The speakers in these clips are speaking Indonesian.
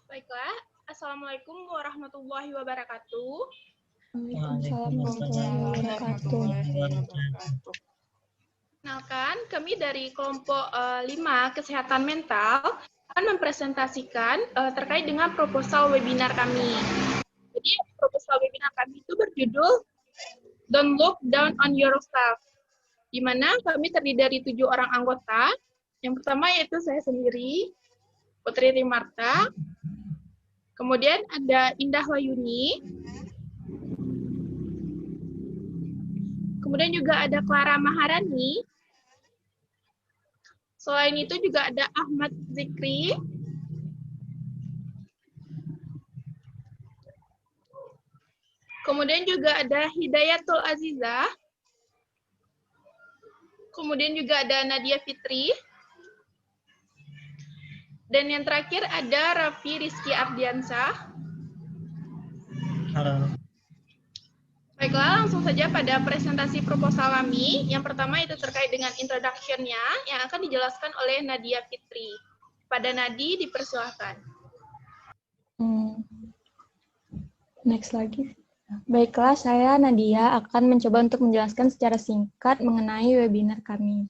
Baiklah, Assalamualaikum warahmatullahi wabarakatuh. Waalaikumsalam warahmatullahi wabarakatuh. Kenalkan, kami dari kelompok 5 Kesehatan Mental akan mempresentasikan terkait dengan proposal webinar kami. Jadi, proposal webinar kami itu berjudul Don't Look Down on Yourself, di mana kami terdiri dari 7 orang anggota. Yang pertama yaitu saya sendiri, Putri Rimarta. Kemudian ada Indah Wayuni. Kemudian juga ada Clara Maharani. Selain itu juga ada Ahmad Zikri. Kemudian juga ada Hidayatul Azizah. Kemudian juga ada Nadia Fitri. Dan yang terakhir ada Raffi Rizky Ardiansah. Halo. Baiklah, langsung saja pada presentasi proposal kami. Yang pertama itu terkait dengan introduction-nya yang akan dijelaskan oleh Nadia Fitri. Pada Nadi, dipersilahkan. Next lagi. Baiklah, saya Nadia akan mencoba untuk menjelaskan secara singkat mengenai webinar kami.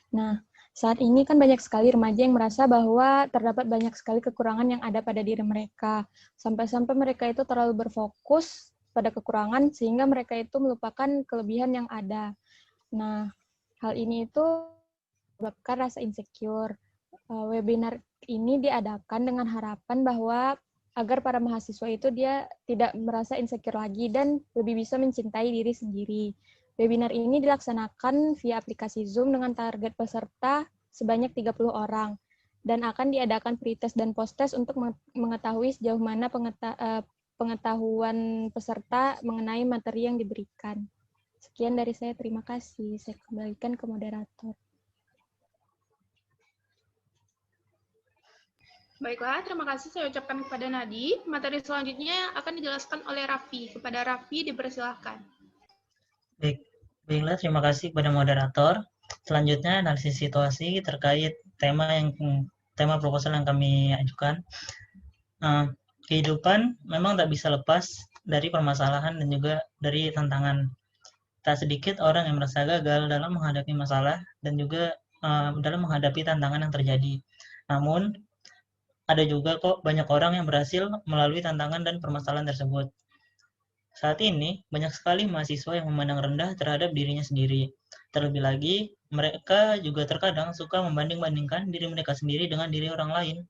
Nah, saat ini kan banyak sekali remaja yang merasa bahwa terdapat banyak sekali kekurangan yang ada pada diri mereka. Sampai-sampai mereka itu terlalu berfokus pada kekurangan sehingga mereka itu melupakan kelebihan yang ada. Nah, hal ini itu menyebabkan rasa insecure. Webinar ini diadakan dengan harapan bahwa agar para mahasiswa itu dia tidak merasa insecure lagi dan lebih bisa mencintai diri sendiri. Webinar ini dilaksanakan via aplikasi Zoom dengan target peserta sebanyak 30 orang dan akan diadakan pretest dan posttest untuk mengetahui sejauh mana pengetahuan peserta mengenai materi yang diberikan. Sekian dari saya, terima kasih. Saya kembalikan ke moderator. Baiklah, terima kasih saya ucapkan kepada Nadi. Materi selanjutnya akan dijelaskan oleh Raffi. Kepada Raffi, dipersilahkan. Baiklah, terima kasih kepada moderator. Selanjutnya analisis situasi terkait tema proposal yang kami ajukan. Kehidupan memang tak bisa lepas dari permasalahan dan juga dari tantangan. Tak sedikit orang yang merasa gagal dalam menghadapi masalah dan juga dalam menghadapi tantangan yang terjadi. Namun, ada juga kok banyak orang yang berhasil melalui tantangan dan permasalahan tersebut. Saat ini, banyak sekali mahasiswa yang memandang rendah terhadap dirinya sendiri. Terlebih lagi, mereka juga terkadang suka membanding-bandingkan diri mereka sendiri dengan diri orang lain.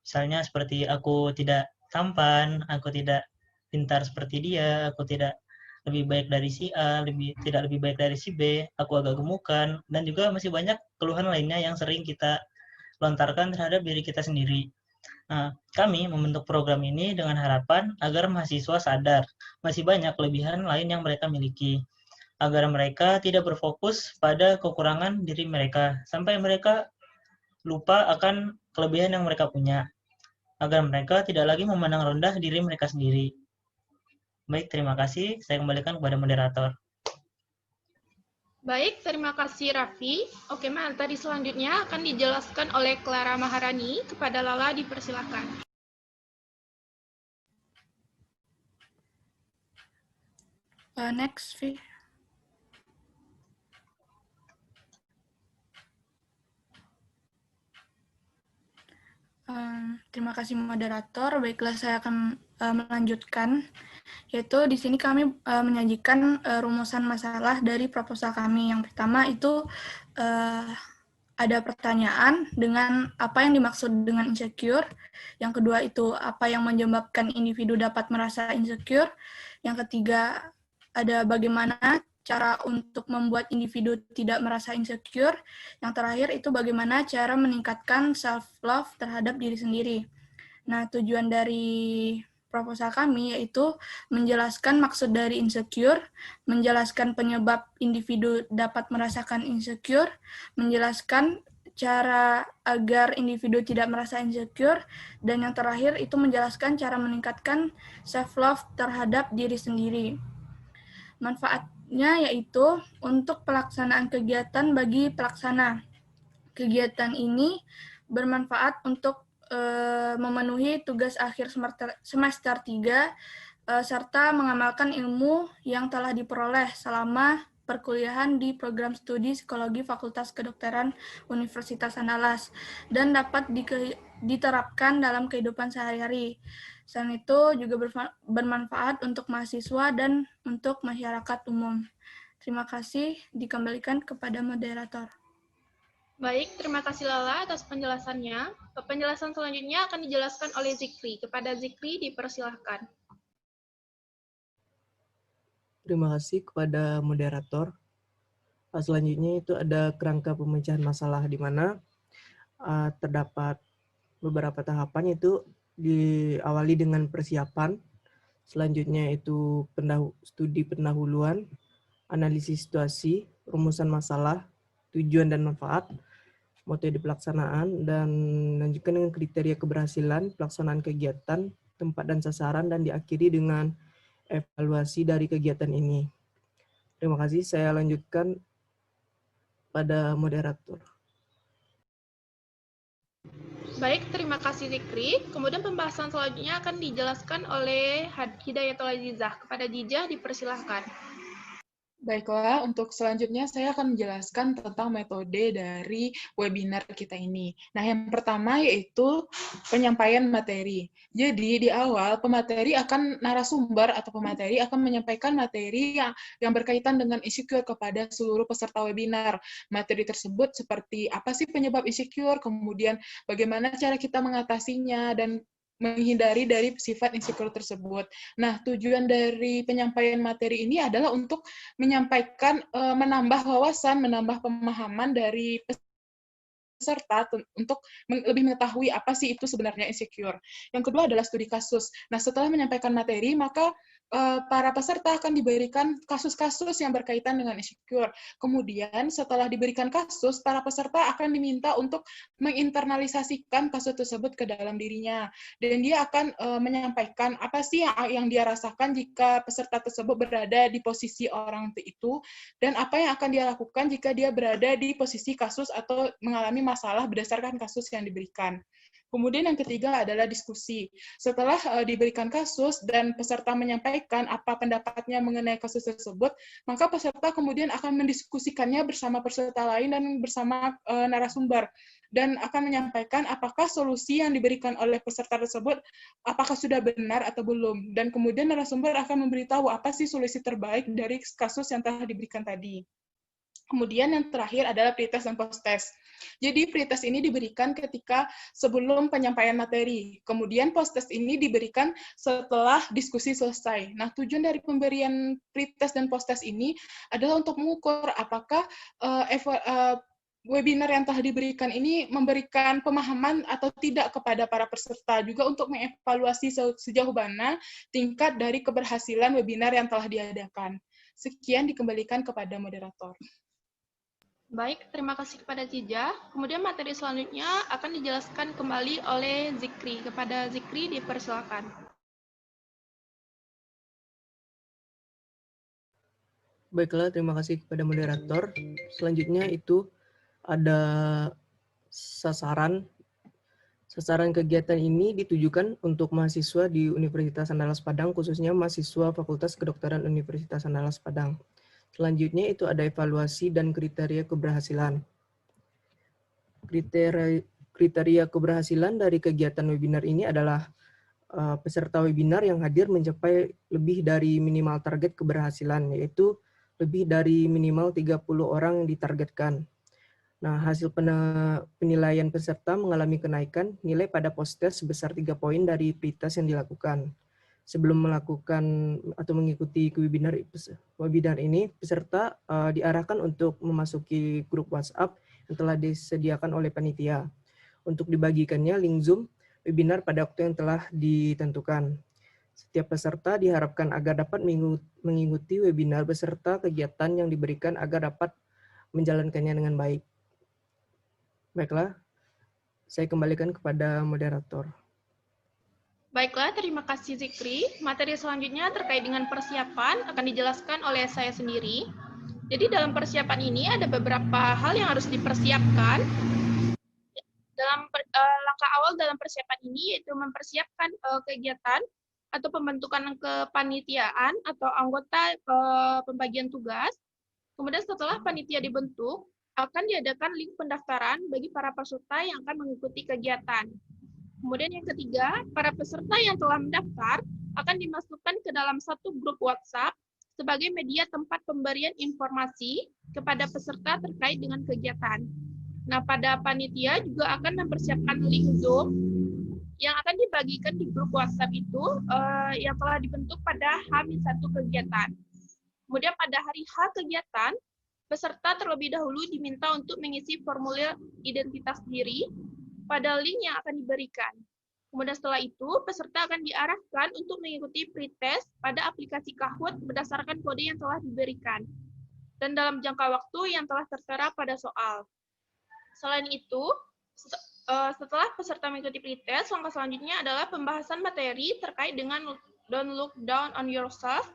Misalnya seperti aku tidak tampan, aku tidak pintar seperti dia, aku tidak lebih baik dari si A, tidak lebih baik dari si B, aku agak gemukan, dan juga masih banyak keluhan lainnya yang sering kita lontarkan terhadap diri kita sendiri. Nah, kami membentuk program ini dengan harapan agar mahasiswa sadar masih banyak kelebihan lain yang mereka miliki, agar mereka tidak berfokus pada kekurangan diri mereka, sampai mereka lupa akan kelebihan yang mereka punya, agar mereka tidak lagi memandang rendah diri mereka sendiri. Baik, terima kasih. Saya kembalikan kepada moderator. Baik, terima kasih Raffi. Oke, materi selanjutnya akan dijelaskan oleh Clara Maharani. Kepada Lala dipersilakan. Next, Vi. Terima kasih moderator. Baiklah, saya akan melanjutkan. Yaitu di sini kami menyajikan rumusan masalah dari proposal kami. Yang pertama itu ada pertanyaan dengan apa yang dimaksud dengan insecure. Yang kedua itu apa yang menyebabkan individu dapat merasa insecure. Yang ketiga ada bagaimana cara untuk membuat individu tidak merasa insecure. Yang terakhir itu bagaimana cara meningkatkan self-love terhadap diri sendiri. Nah, tujuan dari proposal kami yaitu menjelaskan maksud dari insecure, menjelaskan penyebab individu dapat merasakan insecure, menjelaskan cara agar individu tidak merasa insecure, dan yang terakhir itu menjelaskan cara meningkatkan self-love terhadap diri sendiri. Manfaatnya yaitu untuk pelaksanaan kegiatan bagi pelaksana. Kegiatan ini bermanfaat untuk memenuhi tugas akhir semester 3 serta mengamalkan ilmu yang telah diperoleh selama perkuliahan di program studi psikologi Fakultas Kedokteran Universitas Andalas dan dapat diterapkan dalam kehidupan sehari-hari. Selain itu juga bermanfaat untuk mahasiswa dan untuk masyarakat umum. Terima kasih, dikembalikan kepada moderator. Baik, terima kasih Lala atas penjelasannya. Penjelasan selanjutnya akan dijelaskan oleh Zikri. Kepada Zikri dipersilahkan. Terima kasih kepada moderator. Selanjutnya itu ada kerangka pemecahan masalah di mana terdapat beberapa tahapan, itu diawali dengan persiapan, selanjutnya itu studi pendahuluan, analisis situasi, rumusan masalah, tujuan dan manfaat, metode pelaksanaan, dan lanjutkan dengan kriteria keberhasilan, pelaksanaan kegiatan, tempat dan sasaran, dan diakhiri dengan evaluasi dari kegiatan ini. Terima kasih, saya lanjutkan pada moderator. Baik, terima kasih Zikri. Kemudian pembahasan selanjutnya akan dijelaskan oleh Hidayatul Azizah. Kepada Jijah dipersilahkan. Baiklah, untuk selanjutnya saya akan menjelaskan tentang metode dari webinar kita ini. Nah, yang pertama yaitu penyampaian materi. Jadi, di awal pemateri narasumber atau pemateri akan menyampaikan materi yang berkaitan dengan insecure kepada seluruh peserta webinar. Materi tersebut seperti apa sih penyebab insecure, kemudian bagaimana cara kita mengatasinya, dan menghindari dari sifat insecure tersebut. Nah, tujuan dari penyampaian materi ini adalah untuk menyampaikan, menambah wawasan, menambah pemahaman dari peserta untuk lebih mengetahui apa sih itu sebenarnya insecure. Yang kedua adalah studi kasus. Nah, setelah menyampaikan materi, maka para peserta akan diberikan kasus-kasus yang berkaitan dengan insecure. Kemudian, setelah diberikan kasus, para peserta akan diminta untuk menginternalisasikan kasus tersebut ke dalam dirinya. Dan dia akan menyampaikan apa sih yang dia rasakan jika peserta tersebut berada di posisi orang itu, dan apa yang akan dia lakukan jika dia berada di posisi kasus atau mengalami masalah berdasarkan kasus yang diberikan. Kemudian yang ketiga adalah diskusi. Setelah diberikan kasus dan peserta menyampaikan apa pendapatnya mengenai kasus tersebut, maka peserta kemudian akan mendiskusikannya bersama peserta lain dan bersama narasumber, dan akan menyampaikan apakah solusi yang diberikan oleh peserta tersebut apakah sudah benar atau belum. Dan kemudian narasumber akan memberitahu apa sih solusi terbaik dari kasus yang telah diberikan tadi. Kemudian yang terakhir adalah pretest dan post-test. Jadi pretest ini diberikan ketika sebelum penyampaian materi. Kemudian post-test ini diberikan setelah diskusi selesai. Nah, tujuan dari pemberian pretest dan post-test ini adalah untuk mengukur apakah webinar yang telah diberikan ini memberikan pemahaman atau tidak kepada para peserta, juga untuk mengevaluasi sejauh mana tingkat dari keberhasilan webinar yang telah diadakan. Sekian, dikembalikan kepada moderator. Baik, terima kasih kepada Jijah. Kemudian materi selanjutnya akan dijelaskan kembali oleh Zikri. Kepada Zikri dipersilakan. Baiklah, terima kasih kepada moderator. Selanjutnya itu ada sasaran. Sasaran kegiatan ini ditujukan untuk mahasiswa di Universitas Andalas Padang, khususnya mahasiswa Fakultas Kedokteran Universitas Andalas Padang. Selanjutnya itu ada evaluasi dan kriteria keberhasilan. Kriteria keberhasilan dari kegiatan webinar ini adalah peserta webinar yang hadir mencapai lebih dari minimal target keberhasilan, yaitu lebih dari minimal 30 orang yang ditargetkan. Nah, hasil penilaian peserta mengalami kenaikan nilai pada post-test sebesar 3 poin dari pretest yang dilakukan. Sebelum melakukan atau mengikuti webinar ini, peserta diarahkan untuk memasuki grup WhatsApp yang telah disediakan oleh panitia untuk dibagikannya link Zoom webinar pada waktu yang telah ditentukan. Setiap peserta diharapkan agar dapat mengikuti webinar beserta kegiatan yang diberikan agar dapat menjalankannya dengan baik. Baiklah, saya kembalikan kepada moderator. Baiklah, terima kasih Zikri. Materi selanjutnya terkait dengan persiapan akan dijelaskan oleh saya sendiri. Jadi dalam persiapan ini ada beberapa hal yang harus dipersiapkan. Langkah awal dalam persiapan ini yaitu mempersiapkan kegiatan atau pembentukan kepanitiaan atau anggota pembagian tugas. Kemudian setelah panitia dibentuk, akan diadakan link pendaftaran bagi para peserta yang akan mengikuti kegiatan. Kemudian yang ketiga, para peserta yang telah mendaftar akan dimasukkan ke dalam satu grup WhatsApp sebagai media tempat pemberian informasi kepada peserta terkait dengan kegiatan. Nah, pada panitia juga akan mempersiapkan link Zoom yang akan dibagikan di grup WhatsApp itu yang telah dibentuk pada H-1 kegiatan. Kemudian pada hari H kegiatan, peserta terlebih dahulu diminta untuk mengisi formulir identitas diri pada link yang akan diberikan. Kemudian setelah itu, peserta akan diarahkan untuk mengikuti pretest pada aplikasi Kahoot berdasarkan kode yang telah diberikan dan dalam jangka waktu yang telah tertera pada soal. Selain itu, setelah peserta mengikuti pretest, langkah selanjutnya adalah pembahasan materi terkait dengan Don't Look Down on Yourself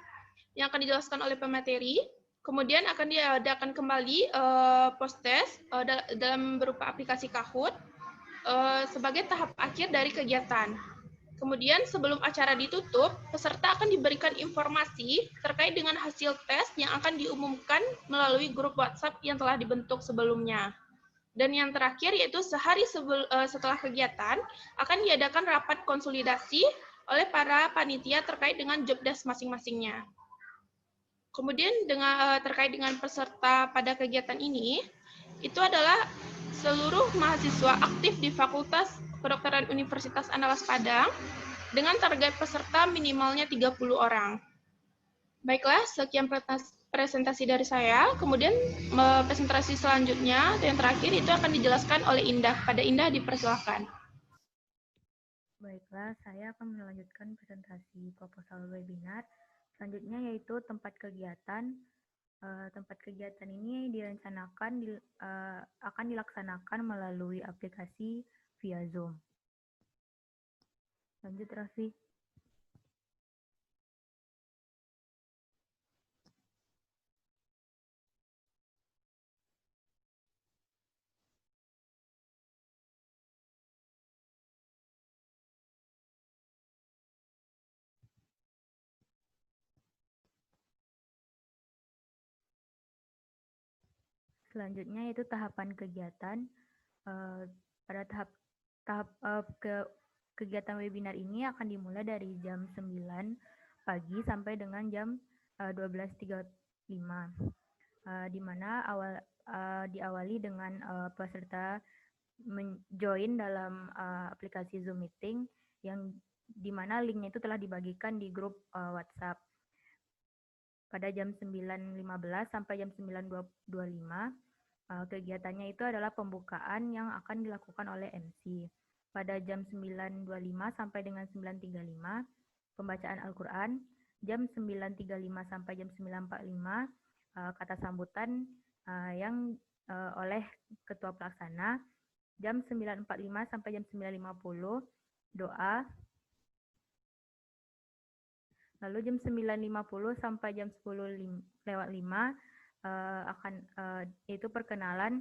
yang akan dijelaskan oleh pemateri. Kemudian akan diadakan kembali post-test dalam berupa aplikasi Kahoot sebagai tahap akhir dari kegiatan. Kemudian sebelum acara ditutup, peserta akan diberikan informasi terkait dengan hasil tes yang akan diumumkan melalui grup WhatsApp yang telah dibentuk sebelumnya. Dan yang terakhir yaitu sehari setelah kegiatan akan diadakan rapat konsolidasi oleh para panitia terkait dengan job desk masing-masingnya. Kemudian terkait dengan peserta pada kegiatan ini, itu adalah seluruh mahasiswa aktif di Fakultas Kedokteran Universitas Andalas Padang dengan target peserta minimalnya 30 orang. Baiklah, sekian presentasi dari saya. Kemudian presentasi selanjutnya, yang terakhir itu akan dijelaskan oleh Indah. Pada Indah dipersilakan. Baiklah, saya akan melanjutkan presentasi proposal webinar. Selanjutnya yaitu tempat kegiatan. Tempat kegiatan ini direncanakan akan dilaksanakan melalui aplikasi via Zoom. Lanjut, Raffi. Selanjutnya yaitu tahapan kegiatan. Pada kegiatan webinar ini akan dimulai dari jam 9 pagi sampai dengan jam 12.35, di mana diawali dengan peserta join dalam aplikasi Zoom Meeting yang di mana linknya itu telah dibagikan di grup WhatsApp. Pada jam 9.15 sampai jam 9.25, kegiatannya itu adalah pembukaan yang akan dilakukan oleh MC. Pada jam 9.25 sampai dengan 9.35, pembacaan Al-Quran. Jam 9.35 sampai jam 9.45, kata sambutan yang oleh Ketua Pelaksana. Jam 9.45 sampai jam 9.50, doa. Lalu jam 9.50 sampai jam 10.05 itu perkenalan.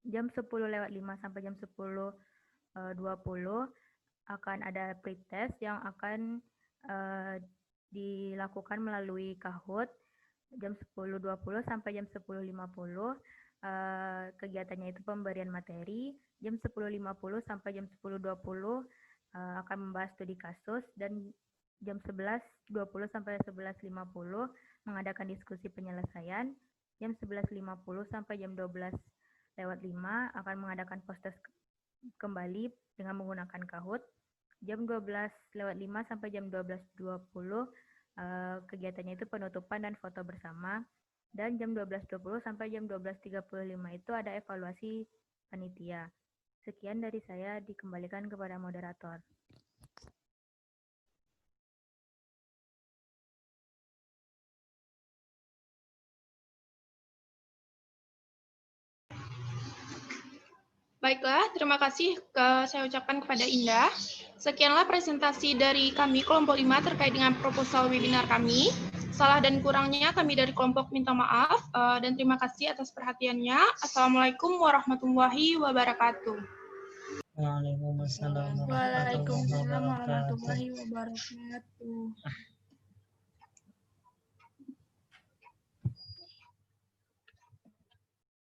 Jam 10.05 sampai jam 10.20 akan ada pretest yang akan dilakukan melalui Kahoot. Jam 10.20 sampai jam 10.50 kegiatannya itu pemberian materi. Jam 10.50 sampai jam 10.20 akan membahas studi kasus, dan jam 11.20 sampai 11.50 mengadakan diskusi penyelesaian. Jam 11.50 sampai jam 12.05 akan mengadakan post-test kembali dengan menggunakan Kahoot. Jam 12.05 sampai jam 12.20 kegiatannya itu penutupan dan foto bersama. Dan jam 12.20 sampai jam 12.35 itu ada evaluasi panitia. Sekian dari saya, dikembalikan kepada moderator. Baiklah, terima kasih saya ucapkan kepada Indah. Sekianlah presentasi dari kami kelompok 5 terkait dengan proposal webinar kami. Salah dan kurangnya kami dari kelompok minta maaf dan terima kasih atas perhatiannya. Assalamualaikum warahmatullahi wabarakatuh. Waalaikumsalam warahmatullahi Waalaikumsalam wabarakatuh. warahmatullahi wabarakatuh.